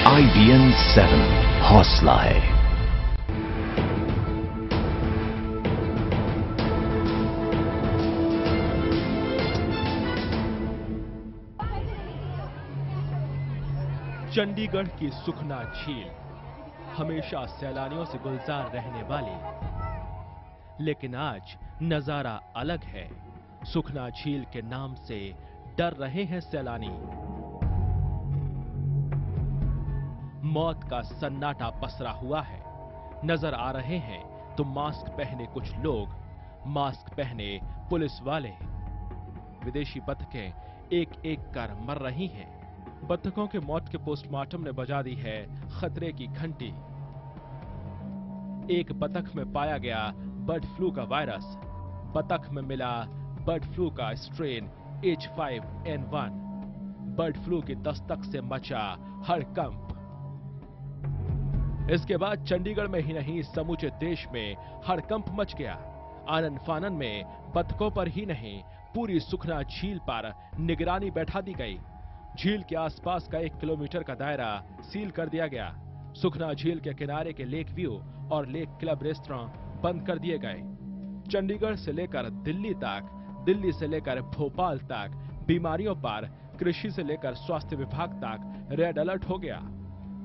IBN 7 हौसला है। चंडीगढ़ की सुखना झील हमेशा सैलानियों से गुलजार रहने वाली, लेकिन आज नजारा अलग है। सुखना झील के नाम से डर रहे हैं सैलानी। मौत का सन्नाटा पसरा हुआ है। नजर आ रहे हैं तो मास्क पहने कुछ लोग, मास्क पहने पुलिस वाले। विदेशी बतखें एक एक कर मर रही हैं। बतखों के मौत के पोस्टमार्टम ने बजा दी है खतरे की घंटी। एक बतख में पाया गया बर्ड फ्लू का वायरस। बतख में मिला बर्ड फ्लू का स्ट्रेन H5N1। बर्ड फ्लू की दस्तक से मचा हड़कंप। इसके बाद चंडीगढ़ में ही नहीं समूचे देश में हड़कंप मच गया। आनन फानन में बतखों पर ही नहीं पूरी सुखना झील पर निगरानी बैठा दी गई। झील के आसपास का 1 किलोमीटर का दायरा सील कर दिया गया। सुखना झील के किनारे के लेक व्यू और लेक क्लब रेस्टोरेंट बंद कर दिए गए। चंडीगढ़ से लेकर दिल्ली तक, दिल्ली से लेकर भोपाल तक बीमारियों पर, कृषि से लेकर स्वास्थ्य विभाग तक रेड अलर्ट हो गया।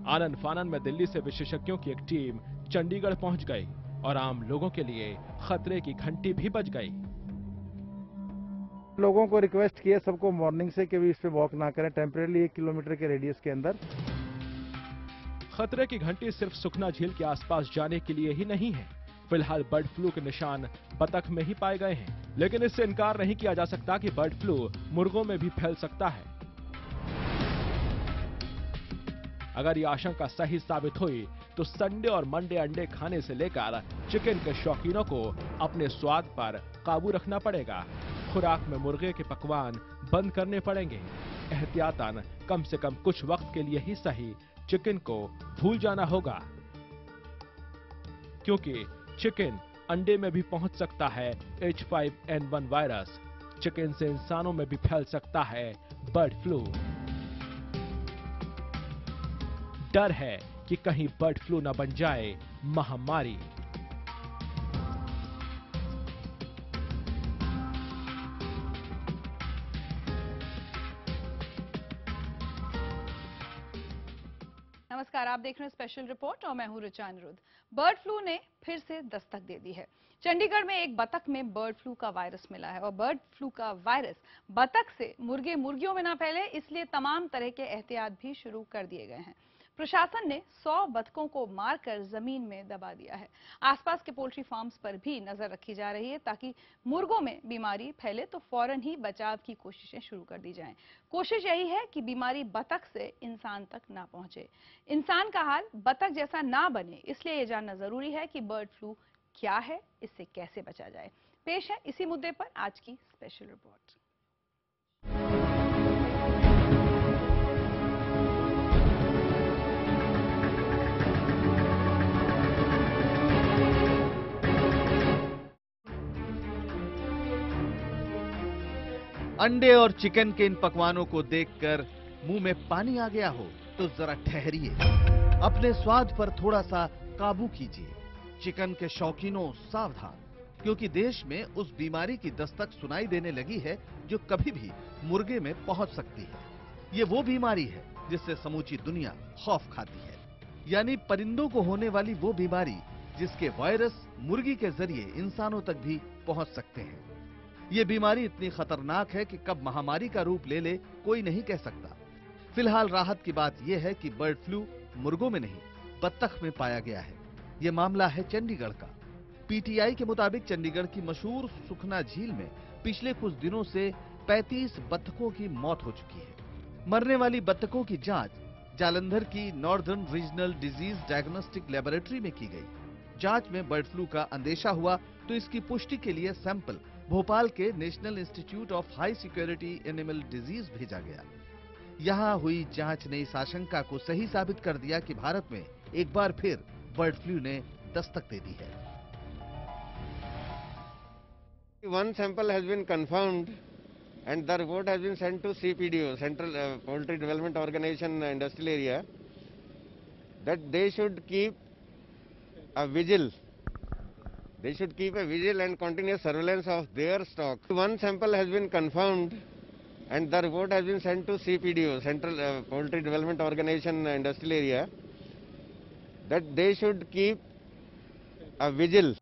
आनन फानन में दिल्ली से विशेषज्ञों की एक टीम चंडीगढ़ पहुंच गई और आम लोगों के लिए खतरे की घंटी भी बज गई। लोगों को रिक्वेस्ट किया सबको मॉर्निंग से कि भी इस पे वॉक ना करें, टेम्परेरी 1 किलोमीटर के रेडियस के अंदर। खतरे की घंटी सिर्फ सुखना झील के आसपास जाने के लिए ही नहीं है। फिलहाल बर्ड फ्लू के निशान बतख में ही पाए गए हैं, लेकिन इससे इनकार नहीं किया जा सकता कि बर्ड फ्लू मुर्गों में भी फैल सकता है। अगर ये आशंका सही साबित हुई तो संडे और मंडे अंडे खाने से लेकर चिकन के शौकीनों को अपने स्वाद पर काबू रखना पड़ेगा। खुराक में मुर्गे के पकवान बंद करने पड़ेंगे। एहतियातन कम से कम कुछ वक्त के लिए ही सही चिकन को भूल जाना होगा, क्योंकि चिकन अंडे में भी पहुंच सकता है H5N1 वायरस। चिकन से इंसानों में भी फैल सकता है बर्ड फ्लू। डर है कि कहीं बर्ड फ्लू न बन जाए महामारी। नमस्कार, आप देख रहे हैं स्पेशल रिपोर्ट और मैं हूं ऋचा अनिरुद्ध। बर्ड फ्लू ने फिर से दस्तक दे दी है। चंडीगढ़ में एक बतख में बर्ड फ्लू का वायरस मिला है और बर्ड फ्लू का वायरस बतख से मुर्गे मुर्गियों में ना फैले, इसलिए तमाम तरह के एहतियात भी शुरू कर दिए गए हैं। प्रशासन ने 100 बतखों को मारकर जमीन में दबा दिया है। आसपास के पोल्ट्री फार्म्स पर भी नजर रखी जा रही है ताकि मुर्गों में बीमारी फैले तो फौरन ही बचाव की कोशिशें शुरू कर दी जाएं। कोशिश यही है कि बीमारी बतख से इंसान तक ना पहुंचे, इंसान का हाल बतख जैसा ना बने। इसलिए यह जानना जरूरी है कि बर्ड फ्लू क्या है, इससे कैसे बचा जाए। पेश है इसी मुद्दे पर आज की स्पेशल रिपोर्ट। अंडे और चिकन के इन पकवानों को देखकर मुंह में पानी आ गया हो तो जरा ठहरिए, अपने स्वाद पर थोड़ा सा काबू कीजिए। चिकन के शौकीनों सावधान, क्योंकि देश में उस बीमारी की दस्तक सुनाई देने लगी है जो कभी भी मुर्गे में पहुंच सकती है। ये वो बीमारी है जिससे समूची दुनिया खौफ खाती है, यानी परिंदों को होने वाली वो बीमारी जिसके वायरस मुर्गी के जरिए इंसानों तक भी पहुंच सकते हैं। ये बीमारी इतनी खतरनाक है कि कब महामारी का रूप ले ले कोई नहीं कह सकता। फिलहाल राहत की बात यह है कि बर्ड फ्लू मुर्गों में नहीं बत्तख में पाया गया है। ये मामला है चंडीगढ़ का। पीटीआई के मुताबिक चंडीगढ़ की मशहूर सुखना झील में पिछले कुछ दिनों से 35 बत्तखों की मौत हो चुकी है। मरने वाली बत्तखों की जांच जालंधर की northern regional disease diagnostic laboratory में की गई। जांच में बर्ड फ्लू का अंदेशा हुआ तो इसकी पुष्टि के लिए सैंपल भोपाल के national institute of high security animal disease भेजा गया। यहां हुई जांच ने इस आशंका को सही साबित कर दिया कि भारत में एक बार फिर बर्ड फ्लू ने दस्तक दे दी है। One sample has been confirmed and the report has been sent to CPDO, Central Poultry Development Organization Industrial Area, that they should keep a vigil. They should keep a vigil and continuous surveillance of their stock. One sample has been confirmed and the report has been sent to CPDO, Central Poultry Development Organization Industrial Area, that they should keep a vigil.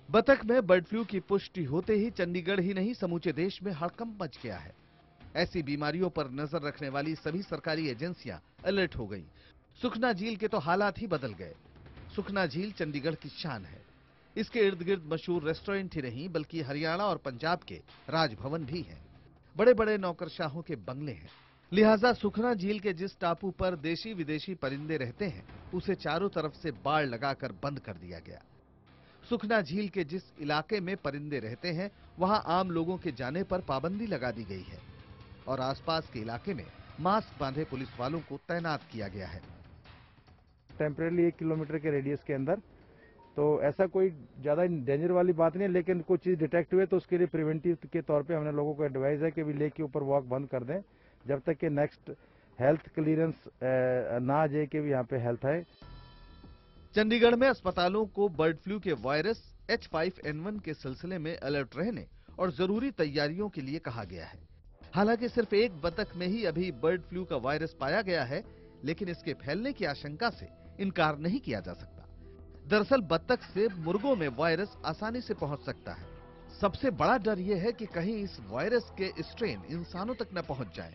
बतख में bird flu की पुष्टि होते ही चंडीगढ़ ही नहीं समूचे देश में हड़कंप मच गया है। ऐसी बीमारियों पर नजर रखने वाली सभी सरकारी एजेंसियां अलर्ट हो गई। सुखना झील के तो हालात ही बदल गए। सुखना झील चंडीगढ़ की शान है। इसके इर्द गिर्द मशहूर रेस्टोरेंट ही नहीं बल्कि हरियाणा और पंजाब के राजभवन भी हैं। बड़े बड़े नौकरशाहों के बंगले हैं। लिहाजा सुखना झील के जिस टापू पर देशी विदेशी परिंदे रहते हैं उसे चारों तरफ से बाड़ लगाकर बंद कर दिया गया। सुखना झील के जिस इलाके में परिंदे रहते हैं वहां आम लोगों के जाने पर पाबंदी लगा दी गई है और आसपास के इलाके में मास्क बांधे पुलिस वालों को तैनात किया गया है। टेम्परेली 1 किलोमीटर के रेडियस के अंदर, तो ऐसा कोई ज्यादा डेंजर वाली बात नहीं है, लेकिन कुछ चीज डिटेक्ट हुए तो उसके लिए प्रिवेंटिव के तौर पे हमने लोगों को एडवाइस है कि भी लेक के ऊपर वॉक बंद कर दें जब तक कि नेक्स्ट हेल्थ क्लियरेंस ना आ जाए कि भी यहाँ पे हेल्थ है। चंडीगढ़ में अस्पतालों को बर्ड फ्लू के वायरस H5N1 के सिलसिले में अलर्ट रहने और जरूरी तैयारियों के लिए कहा गया है। हालांकि सिर्फ एक बतख में ही अभी बर्ड फ्लू का वायरस पाया गया है, लेकिन इसके फैलने की आशंका से इनकार नहीं किया जा सकता। दरअसल बतख से मुर्गों में वायरस आसानी से पहुंच सकता है। सबसे बड़ा डर यह है कि कहीं इस वायरस के स्ट्रेन इंसानों तक न पहुंच जाएं।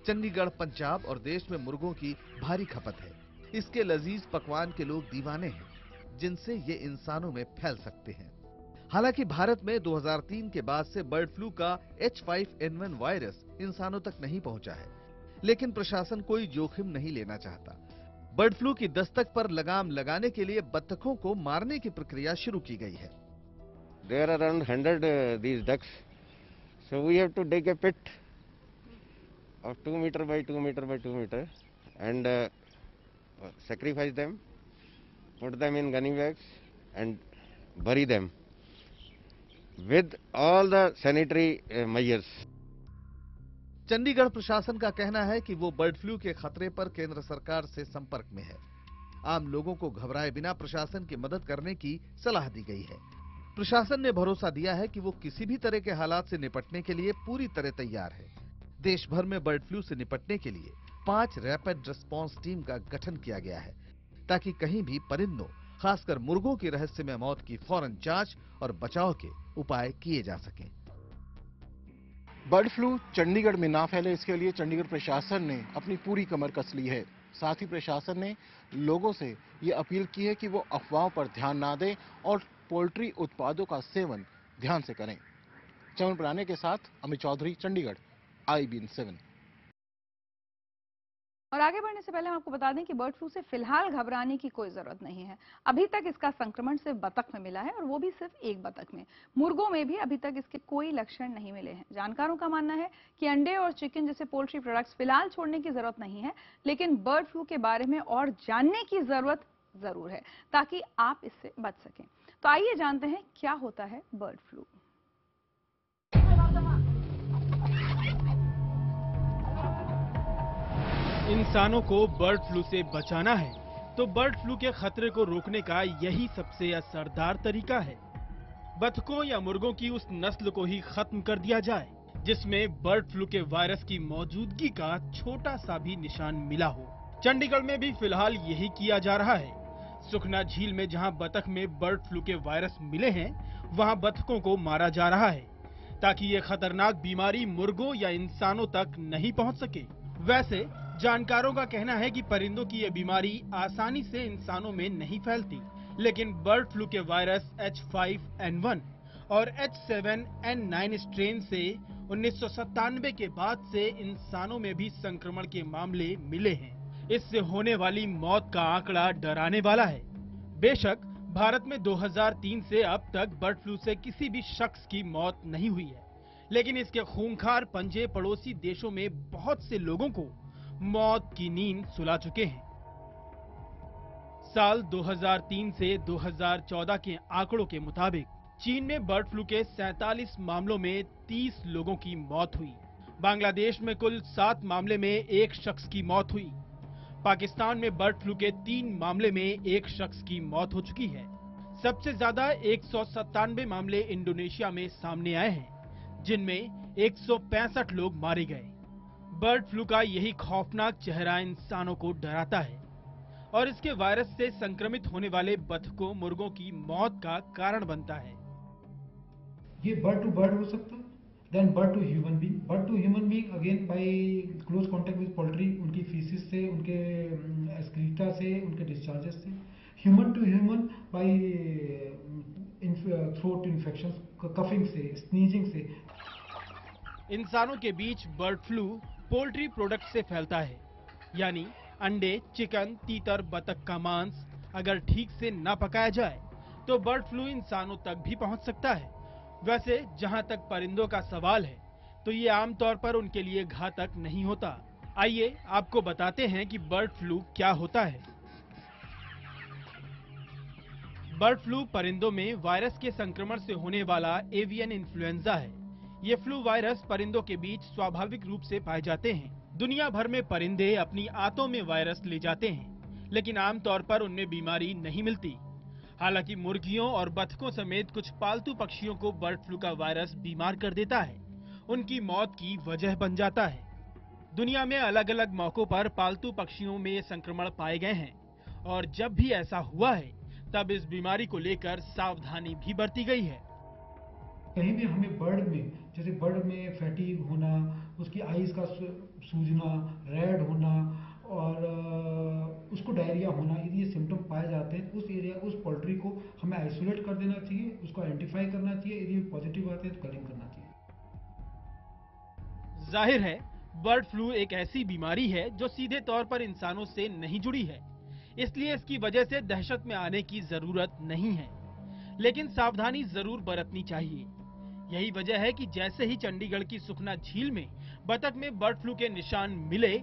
चंडीगढ़, पंजाब और देश में मुर्गों की भारी खपत है। इसके लजीज पकवान के लोग दीवाने हैं, जिनसे ये इंसानों में फैल सकते हैं। हालांकि भारत में 2003 के बाद से बर्ड फ्लू का H5N1 वायरस इंसानों तक नहीं पहुंचा है, लेकिन प्रशासन कोई जोखिम नहीं लेना चाहता। बर्ड फ्लू की दस्तक पर लगाम लगाने के लिए बत्तखों को मारने की प्रक्रिया शुरू की गई है। There are around 100 these ducks, so we have to dig a pit of 2 meter by 2 meter by 2 meter and sacrifice them, put them in gunny bags and bury them with all the sanitary measures. Chandigarh प्रशासन का कहना है कि वो bird flu के खतरे पर केंद्र सरकार से संपर्क में है। आम लोगों को घबराए बिना प्रशासन की मदद करने की सलाह दी गई है। प्रशासन ने भरोसा दिया है कि वो किसी भी तरह के हालात से निपटने के लिए पूरी तरह तैयार है। देश भर में बर्ड फ्लू से निपटने के लिए 5 रैपिड रिस्पांस टीम का गठन किया गया है, ताकि कहीं भी परिंदों, खासकर मुर्गों की रहस्यमय मौत की फौरन जांच और बचाव के उपाय किए जा सकें। बर्ड फ्लू चंडीगढ़ में ना फैले, इसके लिए चंडीगढ़ प्रशासन ने अपनी पूरी कमर कस ली है। साथ ही प्रशासन ने लोगों से ये अपील की है कि वो अफवाहों पर ध्यान ना दें और पोल्ट्री उत्पादों का सेवन ध्यान से करें। चमन पुराने के साथ अमित चौधरी, चंडीगढ़, IBN 7। और आगे बढ़ने से पहले हम आपको बता दें कि बर्ड फ्लू से फिलहाल घबराने की कोई जरूरत नहीं है। अभी तक इसका संक्रमण सिर्फ बतख में मिला है और वो भी सिर्फ एक बतख में। मुर्गों में भी अभी तक इसके कोई लक्षण नहीं मिले हैं। जानकारों का मानना है कि अंडे और चिकन जैसे पोल्ट्री प्रोडक्ट्स फिलहाल छोड़ने की जरूरत नहीं है, लेकिन बर्ड फ्लू के बारे में और जानने की जरूरत जरूर है ताकि आप इससे बच सकें। तो आइए जानते हैं क्या होता है बर्ड फ्लू। इंसानों को बर्ड फ्लू से बचाना है तो बर्ड फ्लू के खतरे को रोकने का यही सबसे असरदार तरीका है। बतखों या मुर्गों की उस नस्ल को ही खत्म कर दिया जाए जिसमें बर्ड फ्लू के वायरस की मौजूदगी का छोटा सा भी निशान मिला हो। चंडीगढ़ में भी फिलहाल यही किया जा रहा है। सुखना झील में जहां बतख में बर्ड फ्लू के वायरस मिले हैं, वहां बतखों को मारा जा रहा है ताकि ये खतरनाक बीमारी मुर्गों या इंसानों तक नहीं पहुंच सके। वैसे जानकारों का कहना है कि परिंदों की ये बीमारी आसानी से इंसानों में नहीं फैलती, लेकिन बर्ड फ्लू के वायरस H5N1 और H7N9 स्ट्रेन से 1997 के बाद से इंसानों में भी संक्रमण के मामले मिले हैं। इससे होने वाली मौत का आंकड़ा डराने वाला है। बेशक भारत में 2003 से अब तक बर्ड फ्लू से किसी भी शख्स की मौत नहीं हुई है, लेकिन इसके खूंखार पंजे पड़ोसी देशों में बहुत से लोगों को मौत की नींद सुला चुके हैं। साल 2003 से 2014 के आंकड़ों के मुताबिक चीन में बर्ड फ्लू के 47 मामलों में 30 लोगों की मौत हुई। बांग्लादेश में कुल 7 मामले में 1 शख्स की मौत हुई। पाकिस्तान में बर्ड फ्लू के 3 मामले में एक शख्स की मौत हो चुकी है। सबसे ज्यादा 197 मामले इंडोनेशिया में सामने आए हैं, जिनमें 165 लोग मारे गए। बर्ड फ्लू का यही खौफनाक चेहरा इंसानों को डराता है और इसके वायरस से संक्रमित होने वाले बतखों, मुर्गों की मौत का कारण बनता है। ये बर्ड टू बर्ड हो सकता है, then bird to human being. Bird to human being again by close contact with poultry, उनकी फीसिस से, उनके एक्सक्रीटा से, उनके डिस्चार्जेस से। Human to human by throat infection, coughing से, स्नीजिंग से। इंसानों के बीच बर्ड फ्लू पोल्ट्री प्रोडक्ट से फैलता है, यानी अंडे, चिकन, तीतर, बतख का मांस अगर ठीक से न पकाया जाए तो बर्ड फ्लू इंसानों तक भी पहुंच सकता है। वैसे जहां तक परिंदों का सवाल है तो ये आमतौर पर उनके लिए घातक नहीं होता। आइए आपको बताते हैं कि बर्ड फ्लू क्या होता है। बर्ड फ्लू परिंदों में वायरस के संक्रमण से होने वाला एवियन इन्फ्लुएंजा है। ये फ्लू वायरस परिंदों के बीच स्वाभाविक रूप से पाए जाते हैं। दुनिया भर में परिंदे अपनी आंतों में वायरस ले जाते हैं, लेकिन आमतौर पर उनमें बीमारी नहीं मिलती। हालांकि मुर्गियों और बतखों समेत कुछ पालतू पक्षियों को बर्ड फ्लू का वायरस बीमार कर देता है, उनकी मौत की वजह बन जाता है। दुनिया में अलग अलग मौकों पर पालतू पक्षियों में संक्रमण पाए गए हैं और जब भी ऐसा हुआ है तब इस बीमारी को लेकर सावधानी भी बरती गई है। कहीं भी हमें बर्ड में, जैसे बर्ड में फैटीग होना, उसकी आईज का सूजना, रेड होना और उसको डायरिया होना, यदि ये सिम्टम पाए जाते हैं उस पोल्ट्री को हमें आइसोलेट कर देना चाहिए, उसको आइडेंटिफाई करना चाहिए। यदि पॉजिटिव आते हैं तो कलिंग करना चाहिए। जाहिर है बर्ड फ्लू एक ऐसी बीमारी है जो सीधे तौर पर इंसानों से नहीं जुड़ी है, इसलिए इसकी वजह से दहशत में आने की जरूरत नहीं है, लेकिन सावधानी जरूर बरतनी चाहिए। यही वजह है कि जैसे ही चंडीगढ़ की सुखना झील में बतख में बर्ड फ्लू के निशान मिले,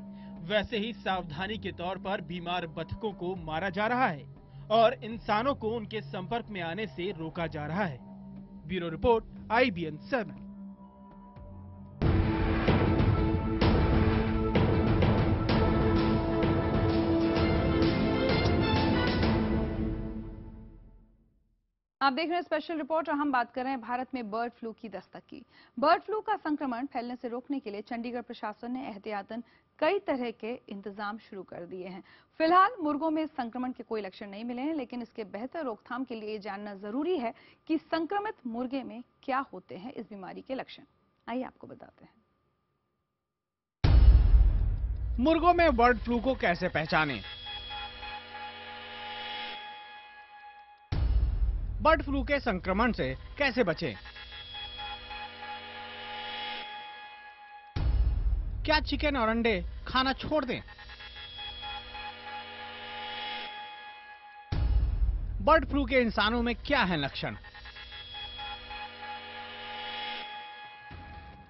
वैसे ही सावधानी के तौर पर बीमार बतखों को मारा जा रहा है और इंसानों को उनके संपर्क में आने से रोका जा रहा है। Bureau report, IBN 7। आप देख रहे हैं स्पेशल रिपोर्ट और हम बात कर रहे हैं भारत में बर्ड फ्लू की दस्तक की। बर्ड फ्लू का संक्रमण फैलने से रोकने के लिए चंडीगढ़ प्रशासन ने एहतियातन कई तरह के इंतजाम शुरू कर दिए हैं। फिलहाल मुर्गों में संक्रमण के कोई लक्षण नहीं मिले हैं, लेकिन इसके बेहतर रोकथाम के लिए ये जानना जरूरी है कि संक्रमित मुर्गे में क्या होते हैं इस बीमारी के लक्षण। आइए आपको बताते हैं। मुर्गों में बर्ड फ्लू को कैसे पहचानें? बर्ड फ्लू के संक्रमण से कैसे बचें? क्या चिकन और अंडे खाना छोड़ दें? बर्ड फ्लू के इंसानों में क्या है लक्षण?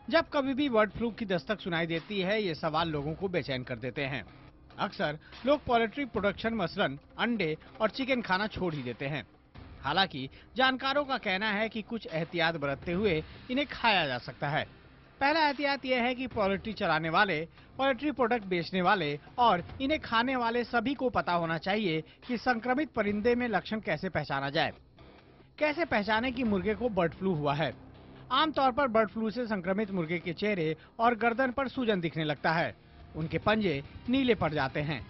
जब कभी भी बर्ड फ्लू की दस्तक सुनाई देती है, ये सवाल लोगों को बेचैन कर देते हैं। अक्सर लोग पोल्ट्री प्रोडक्शन मसलन अंडे और चिकन खाना छोड़ ही देते हैं। हालांकि जानकारों का कहना है कि कुछ एहतियात बरतते हुए इन्हें खाया जा सकता है। पहला एहतियात यह है कि पोल्ट्री चलाने वाले, पोल्ट्री प्रोडक्ट बेचने वाले और इन्हें खाने वाले सभी को पता होना चाहिए कि संक्रमित परिंदे में लक्षण कैसे पहचाना जाए। कैसे पहचाने कि मुर्गे को बर्ड फ्लू हुआ है? आमतौर पर बर्ड फ्लू से संक्रमित मुर्गे के चेहरे और गर्दन पर सूजन दिखने लगता है। उनके पंजे नीले पड़ जाते हैं।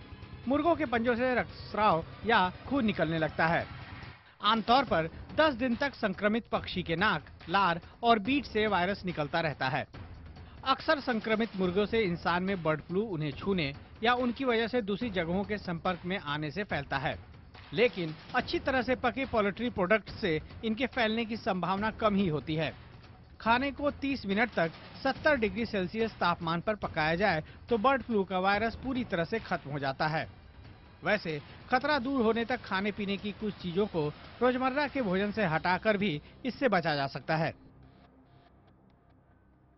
मुर्गों के पंजों से रक्तस्राव या खून निकलने लगता है। आमतौर पर 10 दिन तक संक्रमित पक्षी के नाक, लार और बीट से वायरस निकलता रहता है। अक्सर संक्रमित मुर्गों से इंसान में बर्ड फ्लू उन्हें छूने या उनकी वजह से दूसरी जगहों के संपर्क में आने से फैलता है, लेकिन अच्छी तरह से पके पोल्ट्री प्रोडक्ट से इनके फैलने की संभावना कम ही होती है। खाने को 30 मिनट तक 70 डिग्री सेल्सियस तापमान पर पकाया जाए तो बर्ड फ्लू का वायरस पूरी तरह से खत्म हो जाता है। वैसे खतरा दूर होने तक खाने पीने की कुछ चीजों को रोजमर्रा के भोजन से हटाकर भी इससे बचा जा सकता है।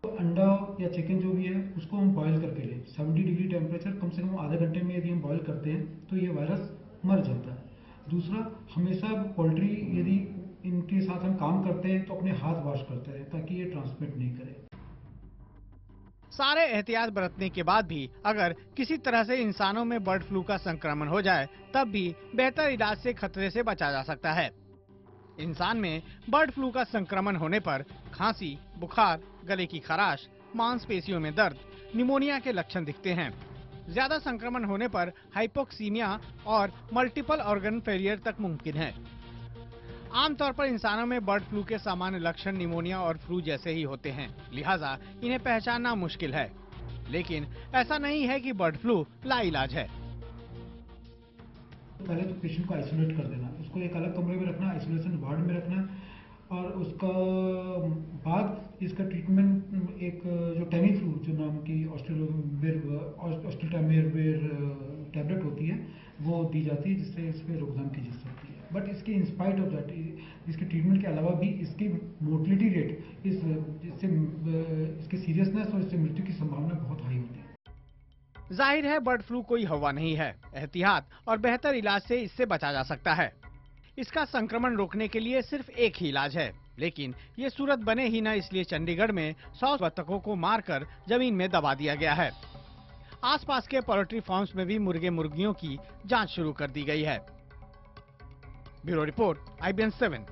तो अंडा या चिकन जो भी है उसको हम बॉईल करके लें। 70 डिग्री टेम्परेचर कम से कम आधे घंटे में यदि हम बॉईल करते हैं तो ये वायरस मर जाता है। दूसरा, हमेशा पोल्ट्री यदि इनके साथ हम काम करते हैं तो अपने हाथ वॉश करते रहें ताकि ये ट्रांसमिट नहीं करे। सारे एहतियात बरतने के बाद भी अगर किसी तरह से इंसानों में बर्ड फ्लू का संक्रमण हो जाए तब भी बेहतर इलाज से खतरे से बचा जा सकता है। इंसान में बर्ड फ्लू का संक्रमण होने पर खांसी, बुखार, गले की खराश, मांसपेशियों में दर्द, निमोनिया के लक्षण दिखते हैं। ज्यादा संक्रमण होने पर हाइपोक्सीमिया और मल्टीपल ऑर्गन फेलियर तक मुमकिन है। आमतौर पर इंसानों में बर्ड फ्लू के सामान्य लक्षण निमोनिया और फ्लू जैसे ही होते हैं, लिहाजा इन्हें पहचानना मुश्किल है। लेकिन ऐसा नहीं है कि बर्ड फ्लू लाइलाज है। पहले तो पेशेंट को आइसोलेट कर देना, उसको एक अलग कमरे में रखना, आइसोलेशन वार्ड में रखना, और उसका बाद इसका ट्रीटमेंट एक जो टेमीफ्लू जो नाम की ऑस्टेल्टामेविर टैबलेट होती है वो दी जाती है, जिससे इस पर रोकथाम की जा सकती है। बट इसके इंस्पाइट ऑफ दैट, इसके ट्रीटमेंट के अलावा भी इसकी मोर्टलिटी रेट, इसकी सीरियसनेस और इससे मृत्यु की संभावना बहुत हाई होती है। जाहिर है बर्ड फ्लू कोई हवा नहीं है। एहतियात और बेहतर इलाज से इससे बचा जा सकता है। इसका संक्रमण रोकने के लिए सिर्फ एक ही इलाज है, लेकिन ये सूरत बने ही न, इसलिए चंडीगढ़ में 100 बत्तखों को मारकर जमीन में दबा दिया गया है। आसपास के पोल्ट्री फार्म्स में भी मुर्गे मुर्गियों की जांच शुरू कर दी गई है। Bureau report, IBN 7।